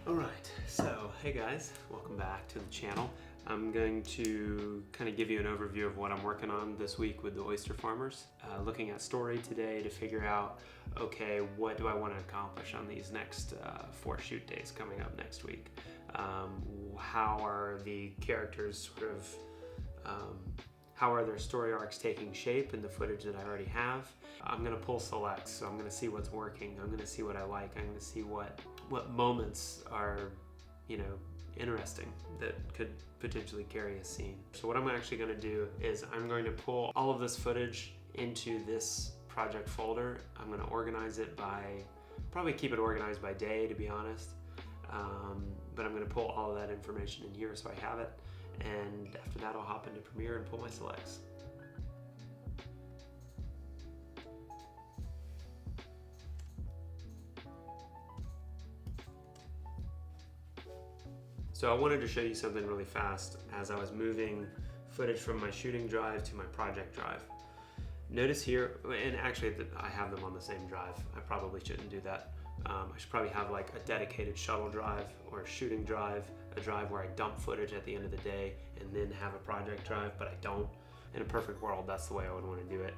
Alright, so hey guys, welcome back to the channel. I'm going to kind of give you an overview of what I'm working on this week with the Oyster Farmers. Looking at story today to figure out, okay, what do I want to accomplish on these next 4 shoot days coming up next week? How are the characters sort of, how are their story arcs taking shape in the footage that I already have? I'm going to pull selects, so I'm going to see what's working. I'm going to see what I like. I'm going to see what moments are, interesting that could potentially carry a scene. So what I'm actually going to do is I'm going to pull all of this footage into this project folder. I'm going to organize it probably keep it organized by day, to be honest. But I'm going to pull all of that information in here so I have it. And after that, I'll hop into Premiere and pull my selects. So I wanted to show you something really fast as I was moving footage from my shooting drive to my project drive. Notice here, and actually I have them on the same drive. I probably shouldn't do that. I should probably have like a dedicated shuttle drive or a shooting drive, a drive where I dump footage at the end of the day and then have a project drive, but I don't. In a perfect world, that's the way I would want to do it.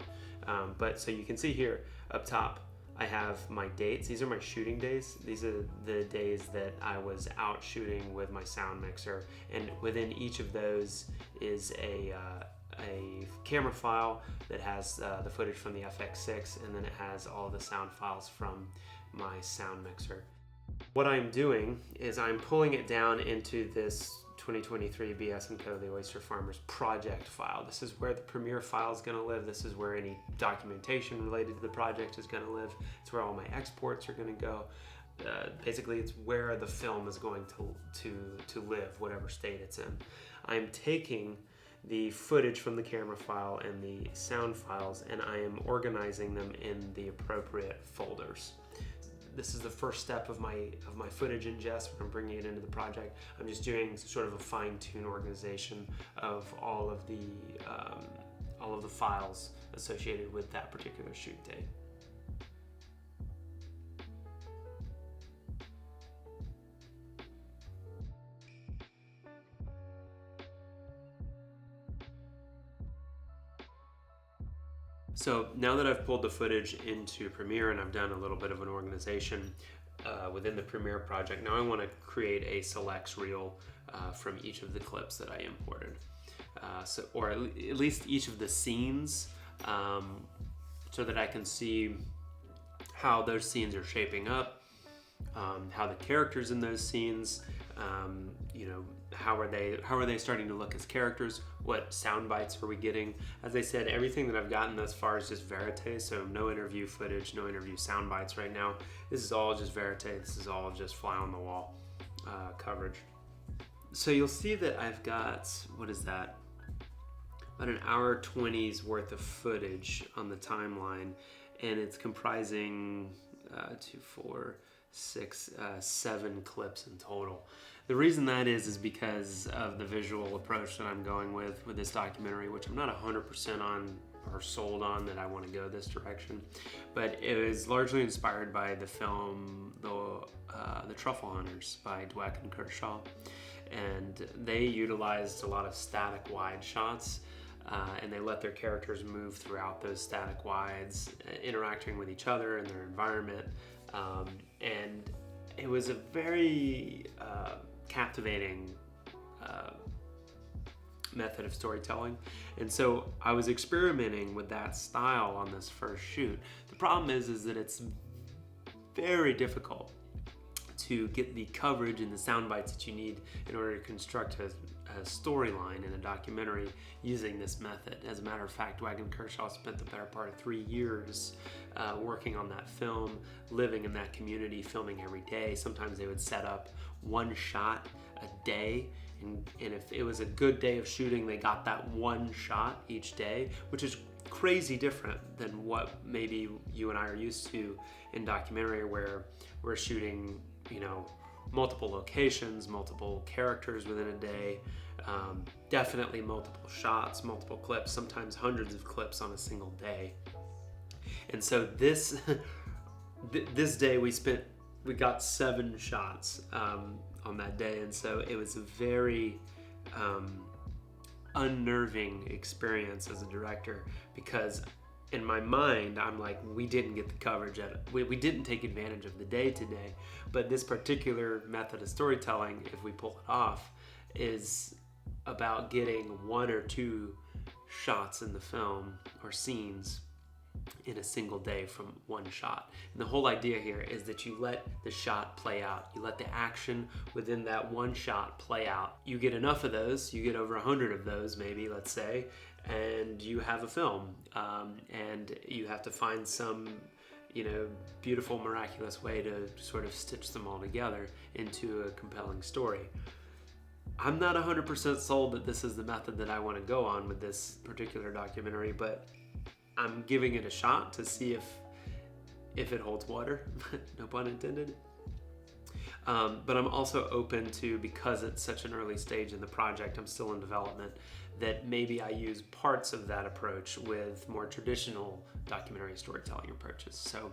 But so you can see here up top, I have my dates. These are my shooting days. These are the days that I was out shooting with my sound mixer, and within each of those is a camera file that has the footage from the FX6, and then it has all the sound files from my sound mixer. What I'm doing is I'm pulling it down into this 2023 BS & Co. The Oyster Farmers project file. This is where the Premiere file is going to live. This is where any documentation related to the project is going to live. It's where all my exports are going to go. Basically, it's where the film is going to live, whatever state it's in. I'm taking the footage from the camera file and the sound files, and I am organizing them in the appropriate folders. This is the first step of my footage ingest when I'm bringing it into the project. I'm just doing sort of a fine-tune organization of all of the files associated with that particular shoot day. So now that I've pulled the footage into Premiere and I've done a little bit of an organization within the Premiere project, now I want to create a selects reel from each of the clips that I imported. Or at least each of the scenes, so that I can see how those scenes are shaping up, how the characters in those scenes, how are they starting to look as characters? What sound bites are we getting? As I said, everything that I've gotten thus far is just verite, so no interview footage, no interview sound bites right now. This is all just verite. This is all just fly on the wall coverage. So you'll see that I've got, what is that? About an hour 20's worth of footage on the timeline, and it's comprising 7 clips in total. The reason that is because of the visual approach that I'm going with this documentary, which I'm not 100% on or sold on that I want to go this direction, but it was largely inspired by the film The Truffle Hunters by Dweck and Kershaw, and they utilized a lot of static wide shots. And they let their characters move throughout those static wides, interacting with each other and their environment. And it was a very captivating method of storytelling. And so I was experimenting with that style on this first shoot. The problem is that it's very difficult to get the coverage and the sound bites that you need in order to construct a storyline in a documentary using this method. As a matter of fact, Dweck and Kershaw spent the better part of 3 years working on that film, living in that community, filming every day. Sometimes they would set up one shot a day, and if it was a good day of shooting, they got that one shot each day, which is crazy different than what maybe you and I are used to in documentary, where we're shooting, multiple locations, multiple characters within a day, definitely multiple shots, multiple clips, sometimes hundreds of clips on a single day. And so this day we spent we got 7 shots on that day, and so it was a very unnerving experience as a director, because in my mind I'm like, we didn't get the coverage we didn't take advantage of the day today. But this particular method of storytelling, if we pull it off, is about getting 1 or 2 shots in the film or scenes in a single day from 1 shot. And the whole idea here is that you let the shot play out. You let the action within that 1 shot play out. You get enough of those, you get over 100 of those maybe, let's say, and you have a film. And you have to find some, beautiful, miraculous way to sort of stitch them all together into a compelling story. I'm not 100% sold that this is the method that I want to go on with this particular documentary, but I'm giving it a shot to see if it holds water, no pun intended. But I'm also open to, because it's such an early stage in the project, I'm still in development, that maybe I use parts of that approach with more traditional documentary storytelling approaches. So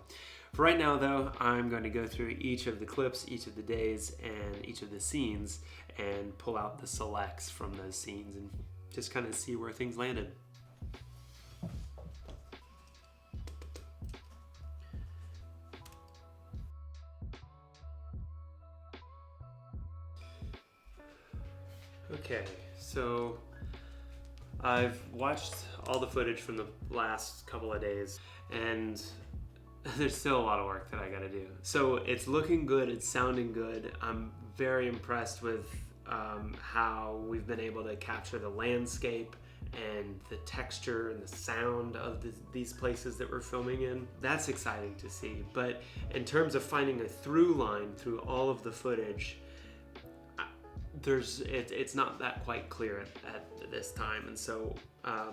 for right now, though, I'm going to go through each of the clips, each of the days, and each of the scenes, and pull out the selects from those scenes and just kind of see where things landed. Okay, so I've watched all the footage from the last couple of days, and there's still a lot of work that I gotta do. So it's looking good, it's sounding good. I'm very impressed with how we've been able to capture the landscape and the texture and the sound of these places that we're filming in. That's exciting to see. But in terms of finding a through line through all of the footage, it's not that quite clear at this time, and so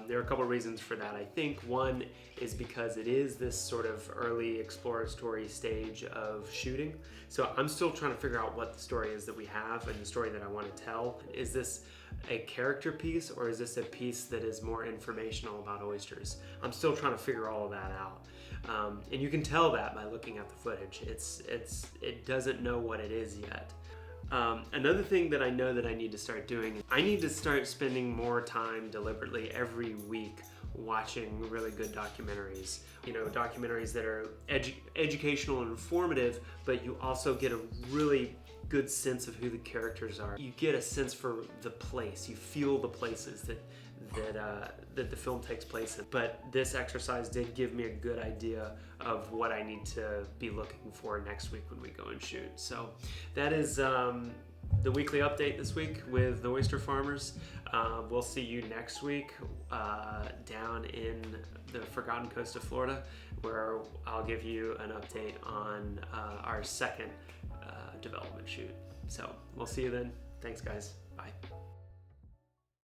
there are a couple reasons for that. I think one is because it is this sort of early exploratory stage of shooting, so I'm still trying to figure out what the story is that we have and the story that I want to tell. Is this a character piece, or is this a piece that is more informational about oysters? I'm still trying to figure all of that out, and you can tell that by looking at the footage. It doesn't know what it is yet. Another thing that I know that I need to start doing, I need to start spending more time deliberately every week watching really good documentaries. Documentaries that are educational and informative, but you also get a really good sense of who the characters are. You get a sense for the place. You feel the places that the film takes place in. But this exercise did give me a good idea of what I need to be looking for next week when we go and shoot. So that is the weekly update this week with the Oyster Farmers. We'll see you next week down in the Forgotten Coast of Florida, where I'll give you an update on our second development shoot. So we'll see you then. Thanks, guys. Bye.